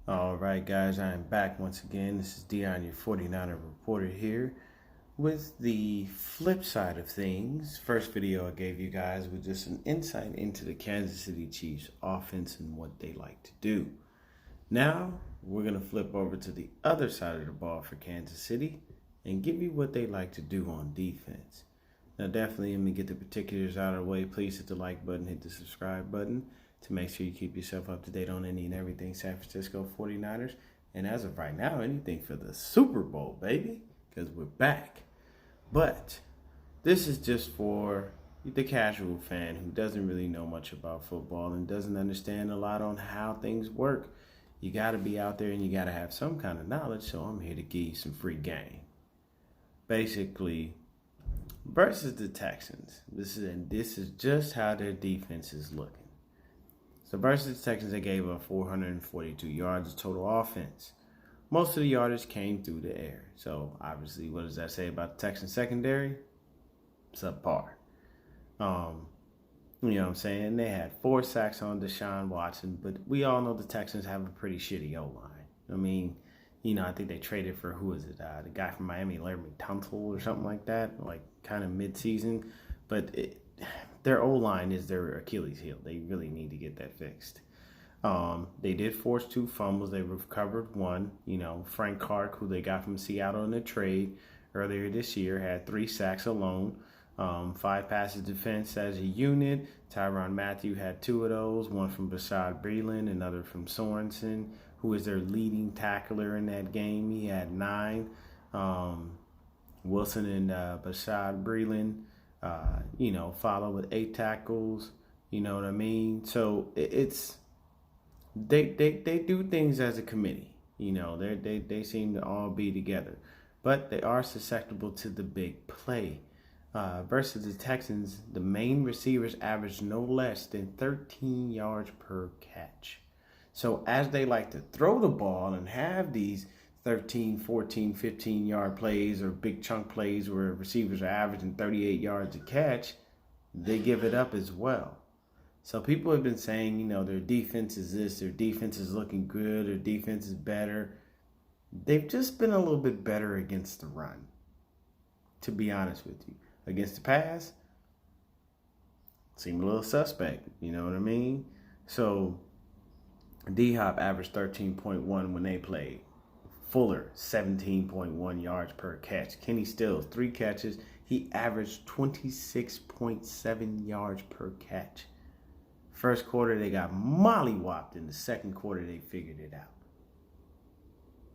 All right, guys, I am back once again. This is Dion, your 49er reporter here with the flip side of things. First video I gave you guys was just an insight into the Kansas City Chiefs offense and what they like to do. Now, we're going to flip over to the other side of the ball for Kansas City and give you what they like to do on defense. Now, definitely, let me get the particulars out of the way. Please hit the like button, hit the subscribe button to make sure you keep yourself up to date on any and everything San Francisco 49ers. And as of right now, anything for the Super Bowl, baby, because we're back. But this is just for the casual fan who doesn't really know much about football and doesn't understand a lot on how things work. You got to be out there and you got to have some kind of knowledge, so I'm here to give you some free game. Basically, versus the Texans, this is just how their defense is looking. So versus the Texans, they gave up 442 yards of total offense. Most of the yardage came through the air. So obviously, what does that say about the Texans secondary? Subpar. You know what I'm saying? They had 4 sacks on Deshaun Watson, but we all know the Texans have a pretty shitty O-line. I mean, I think they traded for, who is it? The guy from Miami, Larry Tunsil or something like that, like kind of mid-season. But their O-line is their Achilles heel. They really need to get that fixed. They did force 2 fumbles. They recovered 1. Frank Clark, who they got from Seattle in a trade earlier this year, had 3 sacks alone. 5 passes defense as a unit. Tyrann Mathieu had 2 of those, one from Bashaud Breeland, another from Sorensen, who is their leading tackler in that game. He had 9. Wilson and Bashaud Breeland, follow with 8 tackles. You know what I mean? So it's they do things as a committee. They seem to all be together, but they are susceptible to the big play. Versus the Texans, the main receivers average no less than 13 yards per catch. So as they like to throw the ball and have these 13, 14, 15-yard plays or big chunk plays where receivers are averaging 38 yards a catch, they give it up as well. So people have been saying, their defense is this, their defense is looking good, their defense is better. They've just been a little bit better against the run, to be honest with you. Against the pass, seem a little suspect. You know what I mean? So, D-Hop averaged 13.1 when they played. Fuller, 17.1 yards per catch. Kenny Stills, 3 catches. He averaged 26.7 yards per catch. First quarter, they got mollywopped. In the second quarter, they figured it out.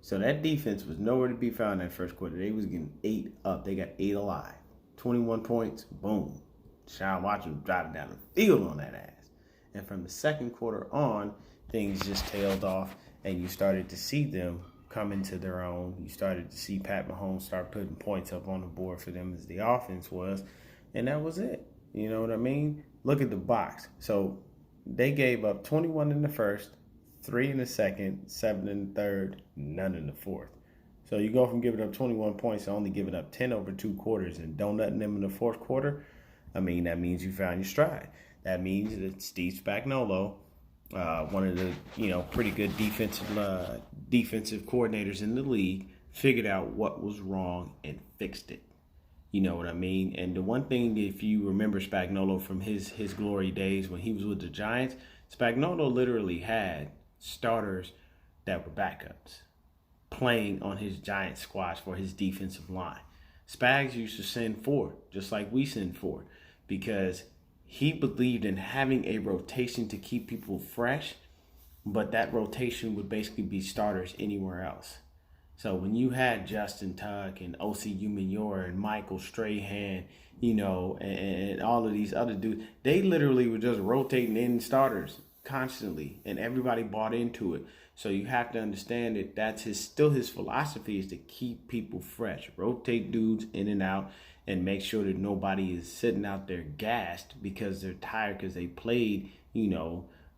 So that defense was nowhere to be found in that first quarter. They was getting 8 up. They got 8 alive. 21 points, boom. Deshaun Watson was driving down the field on that ass. And from the second quarter on, things just tailed off, and you started to see them come into their own. You started to see Pat Mahomes start putting points up on the board for them as the offense was, and that was it. You know what I mean? Look at the box. So they gave up 21 in the first, 3 in the second, 7 in the third, none in the fourth. So you go from giving up 21 points to only giving up 10 over 2 quarters and don't nothing them in the fourth quarter. I mean, that means you found your stride. That means that Steve Spagnuolo, one of the pretty good defensive coordinators in the league, figured out what was wrong and fixed it. You know what I mean? And the one thing, if you remember Spagnuolo from his glory days when he was with the Giants, Spagnuolo literally had starters that were backups playing on his giant squads for his defensive line. Spags used to send 4, just like we send 4, because he believed in having a rotation to keep people fresh, but that rotation would basically be starters anywhere else. So when you had Justin Tuck and O.C. Umenyiora and Michael Strahan, and all of these other dudes, they literally were just rotating in starters constantly, and everybody bought into it. So you have to understand that that's still his philosophy, is to keep people fresh, rotate dudes in and out, and make sure that nobody is sitting out there gassed because they're tired because they played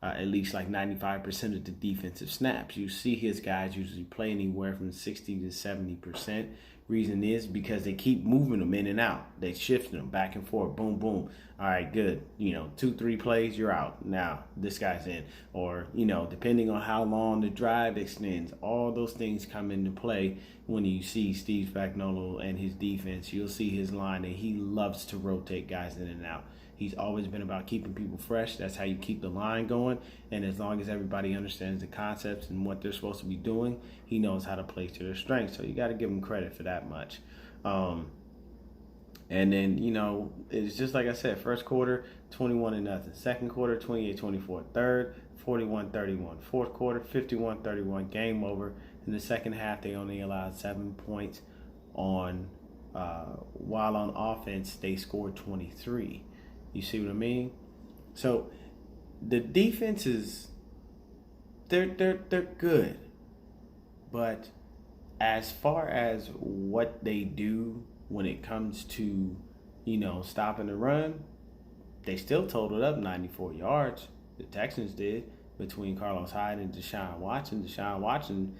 at least like 95% of the defensive snaps. You see his guys usually play anywhere from 60 to 70%. Reason is because they keep moving them in and out. They shift them back and forth. Boom, boom. All right, good. 2-3 plays, you're out. Now this guy's in. Or, depending on how long the drive extends, all those things come into play when you see Steve Spagnuolo and his defense. You'll see his line, and he loves to rotate guys in and out. He's always been about keeping people fresh. That's how you keep the line going. And as long as everybody understands the concepts and what they're supposed to be doing, he knows how to play to their strengths. So you got to give him credit for that much. And then, it's just like I said, first quarter, 21-0. Second quarter, 28-24. Third, 41-31. Fourth quarter, 51-31. Game over. In the second half, they only allowed 7 points while on offense, they scored 23. You see what I mean? So the defenses, they're good. But as far as what they do when it comes to, stopping the run, they still totaled up 94 yards. The Texans did, between Carlos Hyde and Deshaun Watson. Deshaun Watson,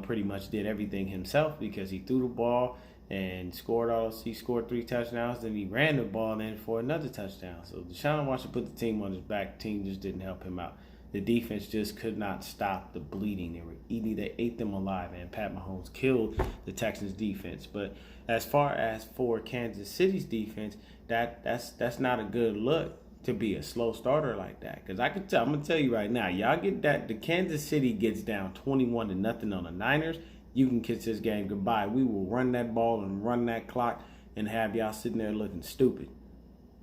pretty much did everything himself because he threw the ball and he scored 3 touchdowns, then he ran the ball in for another touchdown. So Deshaun Watson put the team on his back. The team just didn't help him out. The defense just could not stop the bleeding. They ate them alive, and Pat Mahomes killed the Texans defense. But as far as for Kansas City's defense, that's not a good look to be a slow starter like that. Because I'm gonna tell you right now, y'all get that the Kansas City gets down 21-0 on the Niners, you can kiss this game goodbye. We will run that ball and run that clock and have y'all sitting there looking stupid.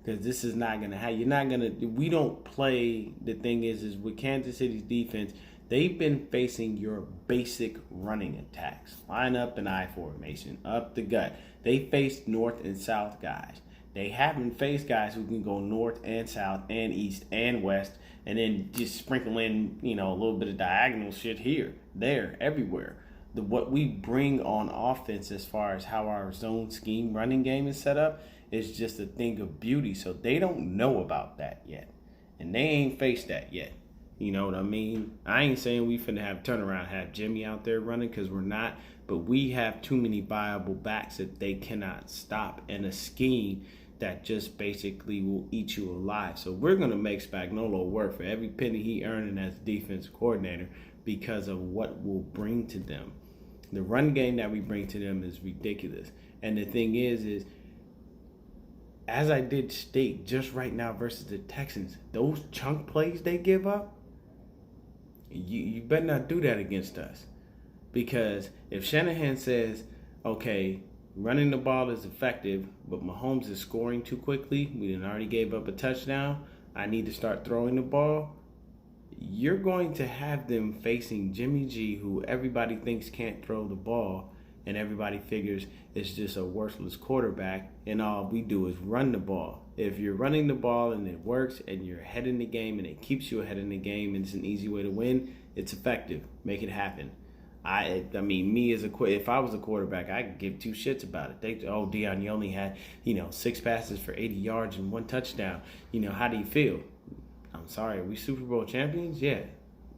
Because this is not going to happen. We don't play. The thing is with Kansas City's defense, they've been facing your basic running attacks. Line up and I formation, up the gut. They faced north and south guys. They haven't faced guys who can go north and south and east and west and then just sprinkle in, a little bit of diagonal shit here, there, everywhere. What we bring on offense as far as how our zone scheme running game is set up is just a thing of beauty. So they don't know about that yet. And they ain't faced that yet. You know what I mean? I ain't saying we finna have turnaround, have Jimmy out there running, because we're not. But we have too many viable backs that they cannot stop, and a scheme that just basically will eat you alive. So we're going to make Spagnuolo work for every penny he earning as defensive coordinator because of what we'll bring to them. The run game that we bring to them is ridiculous. And the thing is as I did state just right now versus the Texans, those chunk plays they give up, you better not do that against us. Because if Shanahan says, okay, running the ball is effective, but Mahomes is scoring too quickly, we done already gave up a touchdown, I need to start throwing the ball, you're going to have them facing Jimmy G, who everybody thinks can't throw the ball, and everybody figures it's just a worthless quarterback, and all we do is run the ball. If you're running the ball and it works, and you're ahead in the game, and it keeps you ahead in the game, and it's an easy way to win, it's effective. Make it happen. I mean, if I was a quarterback, I could give two shits about it. Deion, you only had, 6 passes for 80 yards and 1 touchdown. How do you feel? I'm sorry, are we Super Bowl champions? Yeah.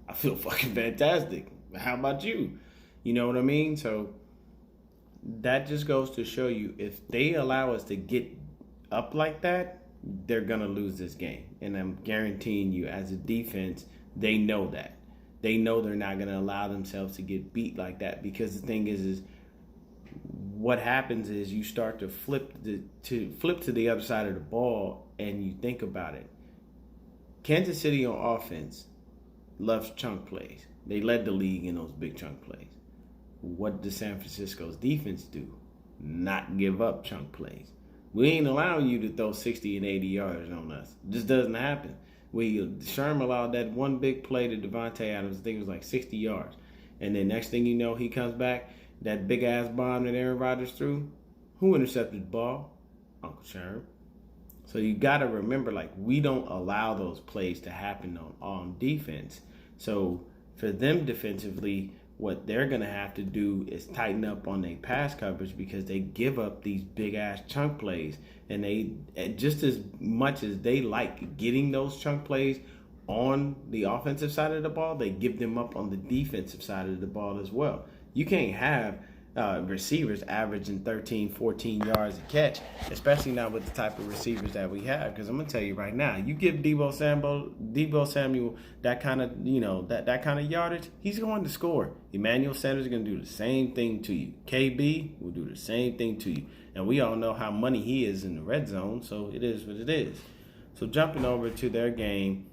I feel fucking fantastic. How about you? You know what I mean? So that just goes to show you, if they allow us to get up like that, they're going to lose this game. And I'm guaranteeing you, as a defense, they know that. They know they're not going to allow themselves to get beat like that, because the thing is what happens is you start to flip to the other side of the ball, and you think about it. Kansas City on offense loves chunk plays. They led the league in those big chunk plays. What does San Francisco's defense do? Not give up chunk plays. We ain't allowing you to throw 60 and 80 yards on us. It just doesn't happen. Sherm allowed that one big play to Devontae Adams. I think it was like 60 yards. And then next thing you know, he comes back, that big-ass bomb that Aaron Rodgers threw. Who intercepted the ball? Uncle Sherm. So you got to remember, we don't allow those plays to happen on defense. So for them defensively, what they're going to have to do is tighten up on their pass coverage, because they give up these big-ass chunk plays. And they, just as much as they like getting those chunk plays, on the offensive side of the ball, they give them up on the defensive side of the ball as well. You can't have receivers averaging 13, 14 yards a catch, especially not with the type of receivers that we have. Because I'm gonna tell you right now, you give Deebo Samuel that kind of that kind of yardage, he's going to score. Emmanuel Sanders is gonna do the same thing to you. KB will do the same thing to you, and we all know how money he is in the red zone. So it is what it is. So jumping over to their game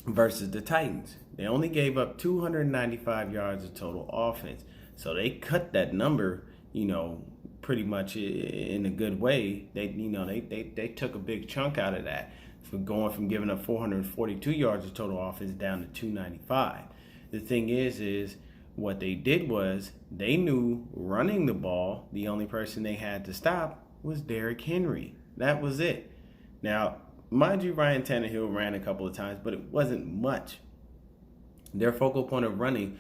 versus the Titans, they only gave up 295 yards of total offense. So they cut that number, pretty much in a good way. They took a big chunk out of that, for going from giving up 442 yards of total offense down to 295. The thing is what they did was they knew running the ball, the only person they had to stop was Derrick Henry. That was it. Now, mind you, Ryan Tannehill ran a couple of times, but it wasn't much. Their focal point of running,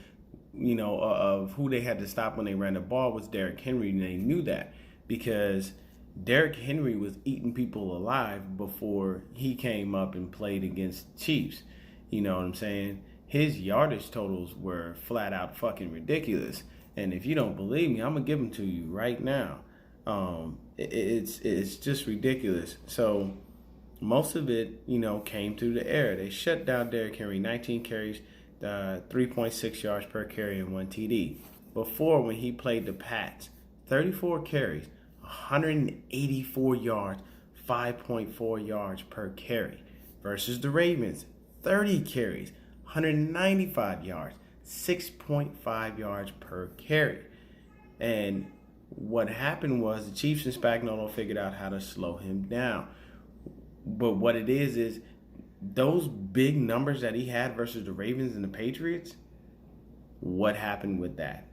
of who they had to stop when they ran the ball was Derrick Henry, and they knew that because Derrick Henry was eating people alive before he came up and played against the Chiefs. You know what I'm saying? His yardage totals were flat out fucking ridiculous. And if you don't believe me, I'm gonna give them to you right now. It's just ridiculous. So most of it, came through the air. They shut down Derrick Henry, 19 carries, 3.6 yards per carry and 1 TD. Before, when he played the Pats, 34 carries, 184 yards, 5.4 yards per carry. Versus the Ravens, 30 carries, 195 yards, 6.5 yards per carry. And what happened was the Chiefs and Spagnuolo figured out how to slow him down. But what it is those big numbers that he had versus the Ravens and the Patriots, what happened with that?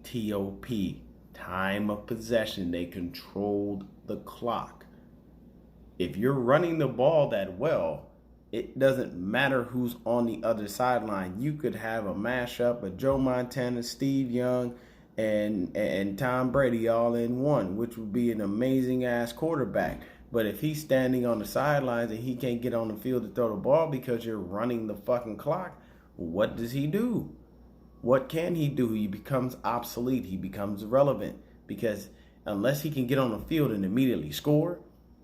TOP, time of possession. They controlled the clock. If you're running the ball that well, it doesn't matter who's on the other sideline. You could have a mashup of Joe Montana, Steve Young, and Tom Brady all in one, which would be an amazing ass quarterback. But if he's standing on the sidelines and he can't get on the field to throw the ball because you're running the fucking clock, what does he do? What can he do? He becomes obsolete. He becomes irrelevant because unless he can get on the field and immediately score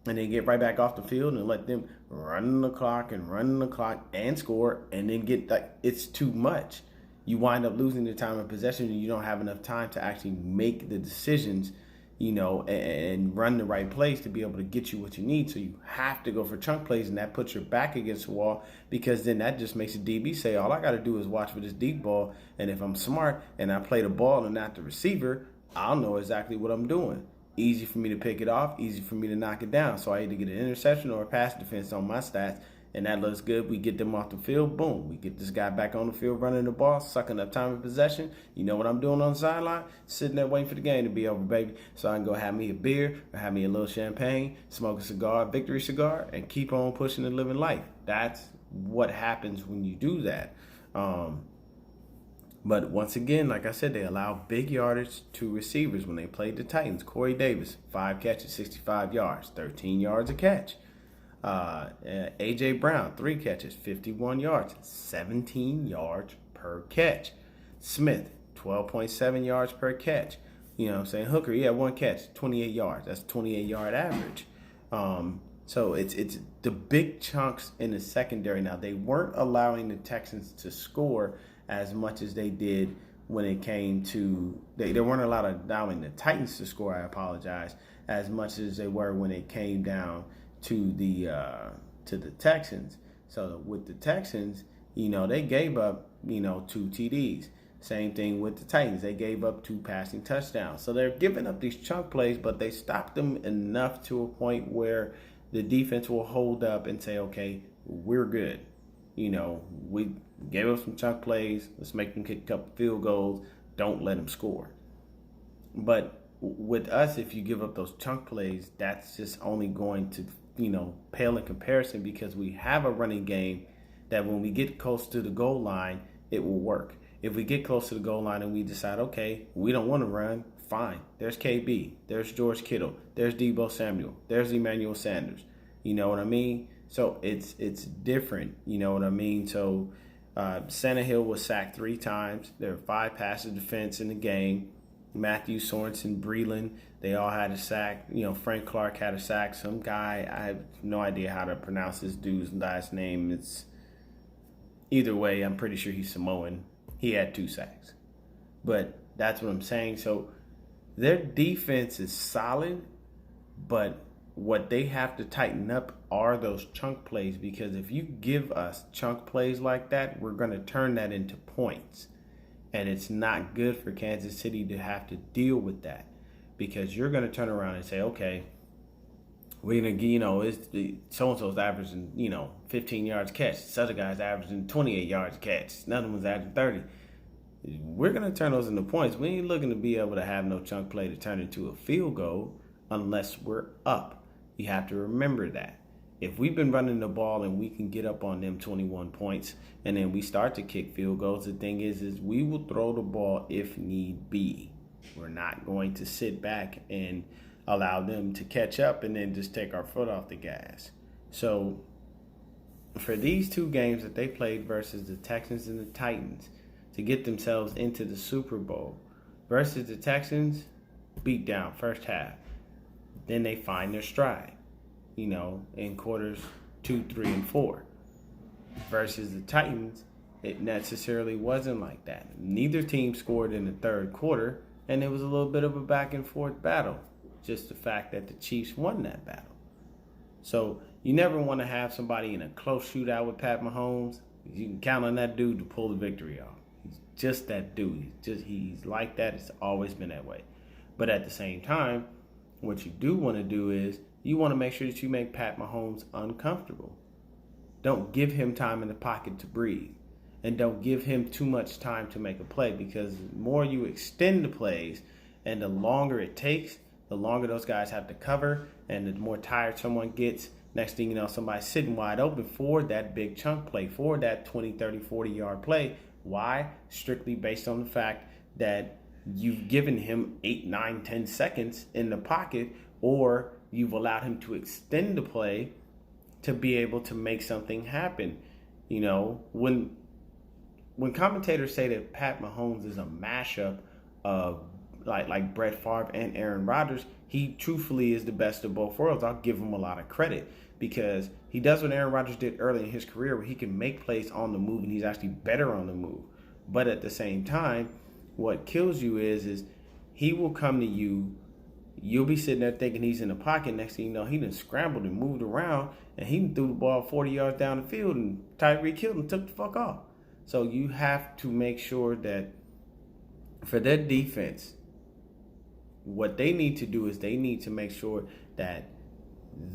and then get right back off the field and let them run the clock and score and then get it's too much. You wind up losing the time of possession and you don't have enough time to actually make the decisions, and run the right plays to be able to get you what you need. So you have to go for chunk plays, and that puts your back against the wall because then that just makes a DB say, all I got to do is watch for this deep ball. And if I'm smart and I play the ball and not the receiver, I'll know exactly what I'm doing. Easy for me to pick it off, easy for me to knock it down. So I either get an interception or a pass defense on my stats, and that looks good. We get them off the field, boom. We get this guy back on the field running the ball, sucking up time of possession. You know what I'm doing on the sideline? Sitting there waiting for the game to be over, baby. So I can go have me a beer, or have me a little champagne, smoke a cigar, victory cigar, and keep on pushing and living life. That's what happens when you do that. But once again, like I said, they allow big yardage to receivers when they played the Titans. Corey Davis, 5 catches, 65 yards, 13 yards a catch. A.J. Brown, 3 catches, 51 yards, 17 yards per catch. Smith, 12.7 yards per catch. You know what I'm saying? Hooker, 1 catch, 28 yards. That's 28-yard average. So it's the big chunks in the secondary. Now, they weren't allowing the Texans to score as much as they did when it came to they weren't allowing the Titans to score, I apologize, as much as they were when it came down to the Texans. So with the Texans, they gave up, 2 TDs. Same thing with the Titans. They gave up 2 passing touchdowns. So they're giving up these chunk plays, but they stopped them enough to a point where the defense will hold up and say, okay, we're good. We gave up some chunk plays. Let's make them kick a couple field goals. Don't let them score. But with us, if you give up those chunk plays, that's just only going to, pale in comparison because we have a running game that when we get close to the goal line, it will work. If we get close to the goal line and we decide, okay, we don't want to run, fine. There's KB. There's George Kittle. There's Deebo Samuel. There's Emmanuel Sanders. You know what I mean? So it's different. You know what I mean? So Hill was sacked 3 times. There were 5 passes defense in the game. Matthew Sorensen, Breland, they all had a sack. You know, Frank Clark had a sack. Some guy, I have no idea how to pronounce this dude's last name. It's either way, I'm pretty sure he's Samoan. He had 2 sacks. But that's what I'm saying. So their defense is solid, but what they have to tighten up are those chunk plays, because if you give us chunk plays like that, we're going to turn that into points. And it's not good for Kansas City to have to deal with that, because you're going to turn around and say, okay, we're going to, it's so-and-so's averaging, 15 yards catch. This other guy's averaging 28 yards catch. Another one's averaging 30. We're going to turn those into points. We ain't looking to be able to have no chunk play to turn into a field goal unless we're up. You have to remember that. If we've been running the ball and we can get up on them 21 points and then we start to kick field goals, the thing is we will throw the ball if need be. We're not going to sit back and allow them to catch up and then just take our foot off the gas. So for these 2 games that they played versus the Texans and the Titans to get themselves into the Super Bowl, versus the Texans, beat down first half. Then they find their stride, in quarters 2, 3, and 4. Versus the Titans, it necessarily wasn't like that. Neither team scored in the third quarter, and it was a little bit of a back and forth battle. Just the fact that the Chiefs won that battle. So you never want to have somebody in a close shootout with Pat Mahomes. You can count on that dude to pull the victory off. He's just that dude. He's like that. It's always been that way. But at the same time, what you do want to do is you want to make sure that you make Pat Mahomes uncomfortable. Don't give him time in the pocket to breathe. And don't give him too much time to make a play, because the more you extend the plays and the longer it takes, the longer those guys have to cover, and the more tired someone gets. Next thing you know, somebody's sitting wide open for that big chunk play, for that 20, 30, 40-yard play. Why? Strictly based on the fact that you've given him 8, 9, 10 seconds in the pocket, or you've allowed him to extend the play to be able to make something happen. When commentators say that Pat Mahomes is a mashup of like Brett Favre and Aaron Rodgers, he truthfully is the best of both worlds. I'll give him a lot of credit, because he does what Aaron Rodgers did early in his career, where he can make plays on the move, and he's actually better on the move. But at the same time, what kills you is he will come to you. You'll be sitting there thinking he's in the pocket. Next thing you know, he done scrambled and moved around, and he threw the ball 40 yards down the field, and Tyreek Hill and took the fuck off. So you have to make sure that for their defense, what they need to do is they need to make sure that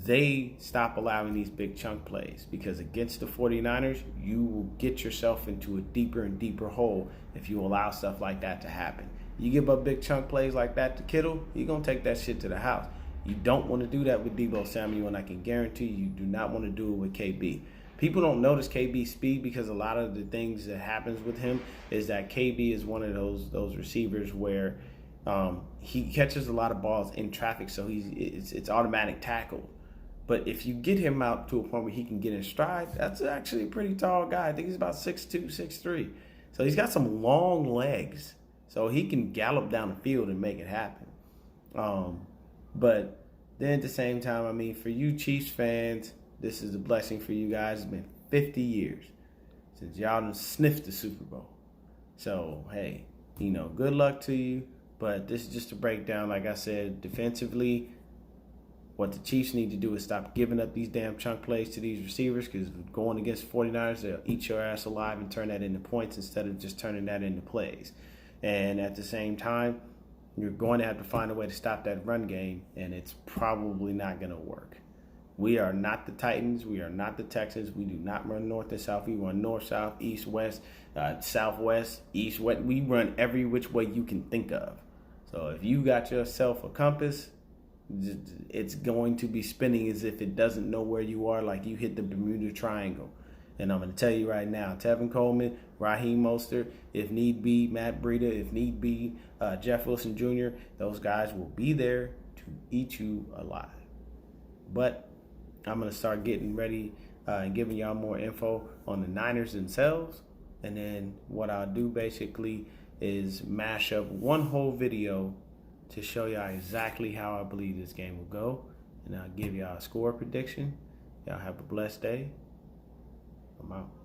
they stop allowing these big chunk plays, because against the 49ers, you will get yourself into a deeper and deeper hole if you allow stuff like that to happen. You give up big chunk plays like that to Kittle, you're going to take that shit to the house. You don't want to do that with Deebo Samuel, and I can guarantee you do not want to do it with KB. People don't notice KB's speed, because a lot of the things that happens with him is that KB is one of those receivers where he catches a lot of balls in traffic, so it's automatic tackle. But if you get him out to a point where he can get in stride, that's actually a pretty tall guy. I think he's about 6'2", 6'3". So he's got some long legs, so he can gallop down the field and make it happen. But then at the same time, for you Chiefs fans, this is a blessing for you guys. It's been 50 years since y'all done sniffed the Super Bowl. So, hey, good luck to you. But this is just a breakdown. Like I said, defensively, what the Chiefs need to do is stop giving up these damn chunk plays to these receivers, because going against 49ers, they'll eat your ass alive and turn that into points instead of just turning that into plays. And at the same time, you're going to have to find a way to stop that run game, and it's probably not going to work. We are not the Titans. We are not the Texans. We do not run north and south. We run north, south, east, west, southwest, east, west. We run every which way you can think of. So if you got yourself a compass, it's going to be spinning as if it doesn't know where you are, like you hit the Bermuda Triangle. And I'm going to tell you right now, Tevin Coleman, Raheem Mostert, if need be, Matt Breida, if need be, Jeff Wilson Jr., those guys will be there to eat you alive. But I'm going to start getting ready and giving y'all more info on the Niners themselves. And then what I'll do basically is mash up one whole video to show y'all exactly how I believe this game will go. And I'll give y'all a score prediction. Y'all have a blessed day. I'm out.